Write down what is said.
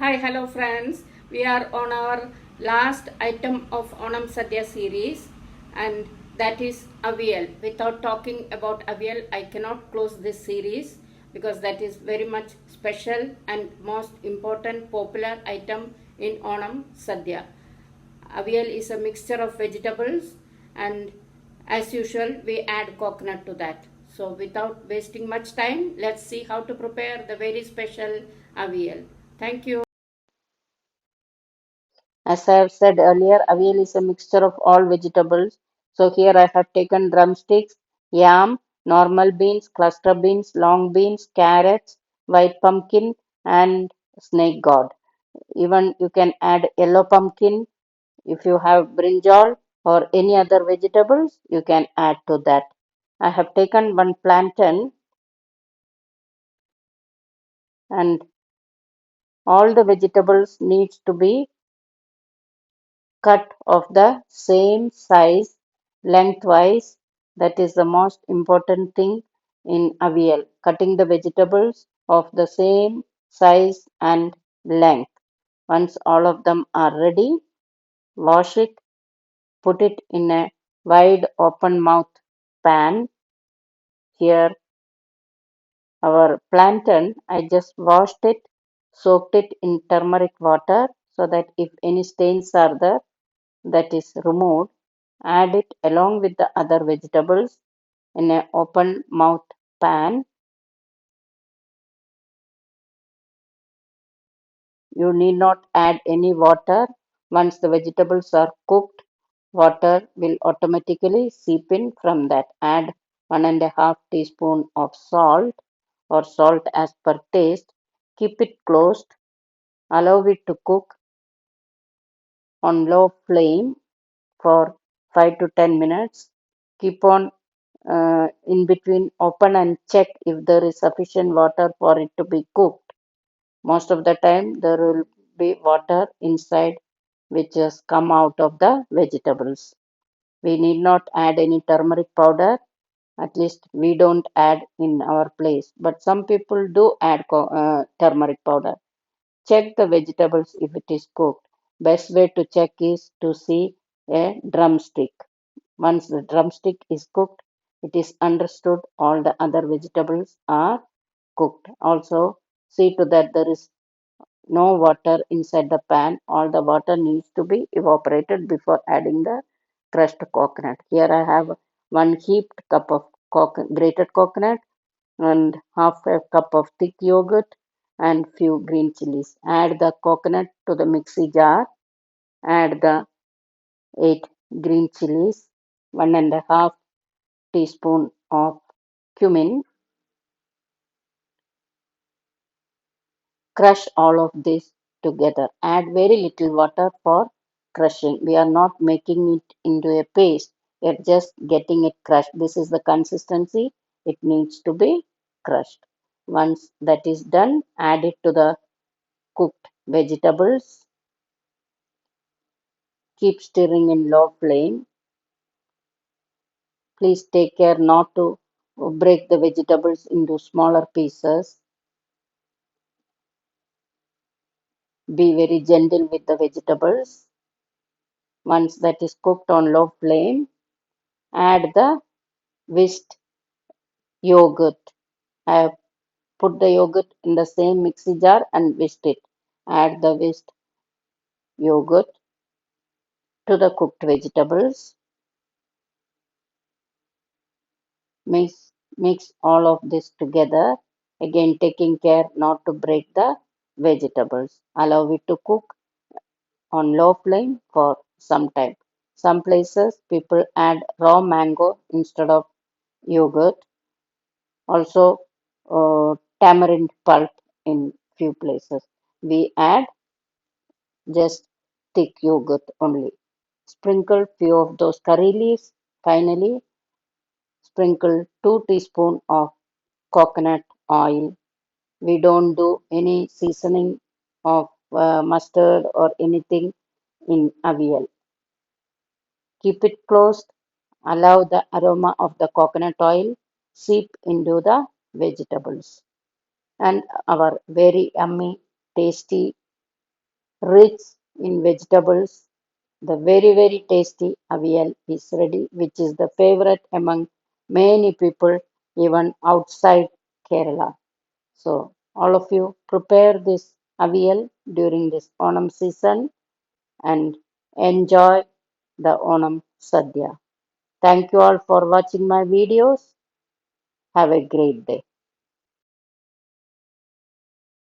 Hi, hello friends. We are on our last item of Onam Sadhya series, and that is Avial. Without talking about Avial, I cannot close this series because that is very much special and most important popular item in Onam Sadhya. Avial is a mixture of vegetables, and as usual we add coconut to that. So without wasting much time, let's see how to prepare the very special Avial. Thank you. As I have said earlier, avial is a mixture of all vegetables. So here I have taken drumsticks, yam, normal beans, cluster beans, long beans, carrots, white pumpkin, and snake gourd. Even you can add yellow pumpkin if you have brinjal or any other vegetables, you can add to that. I have taken one plantain and all the vegetables needs to be cut of the same size lengthwise. That is the most important thing in avial. Cutting the vegetables of the same size and length. Once all of them are ready, wash it, put it in a wide open mouth pan. Here, our plantain, I just washed it, soaked it in turmeric water so that if any stains are there, that is removed. Add it along with the other vegetables in an open mouth pan. You need not add any water. Once the vegetables are cooked, water will automatically seep in from that. Add 1.5 teaspoon of salt or salt as per taste. Keep it closed. Allow it to cook on low flame for 5 to 10 minutes. Keep on in between open and check if there is sufficient water for it to be cooked. Most of the time there will be water inside which has come out of the vegetables. We need not add any turmeric powder. At least we don't add in our place. But some people do add turmeric powder. Check the vegetables if it is cooked. Best way to check is to see a drumstick. Once the drumstick is cooked, it is understood all the other vegetables are cooked. Also, see to that there is no water inside the pan. All the water needs to be evaporated before adding the crushed coconut. Here I have one heaped cup of grated coconut and half a cup of thick yogurt and few green chilies. Add the coconut to the mixie jar. Add the 8 green chilies, 1.5 teaspoon of cumin. Crush all of this together. Add very little water for crushing. We are not making it into a paste. We are just getting it crushed. This is the consistency. It needs to be crushed. Once that is done, add it to the cooked vegetables. Keep stirring in low flame. Please take care not to break the vegetables into smaller pieces. Be very gentle with the vegetables. Once that is cooked on low flame, add the whisked yogurt. I have put the yogurt in the same mixie jar and whisked it. Add the whisked yogurt to the cooked vegetables. Mix all of this together. Again, taking care not to break the vegetables. Allow it to cook on low flame for some time. Some places people add raw mango instead of yogurt. Also, tamarind pulp in few places. We add just thick yogurt only. Sprinkle few of those curry leaves. Finally, sprinkle 2 teaspoon of coconut oil. We don't do any seasoning of mustard or anything in avial. Keep it closed. Allow the aroma of the coconut oil seep into the vegetables. And our very yummy, tasty rich in vegetables. The very, very tasty avial is ready, which is the favorite among many people, even outside Kerala. So, all of you prepare this avial during this Onam season and enjoy the Onam Sadhya. Thank you all for watching my videos. Have a great day.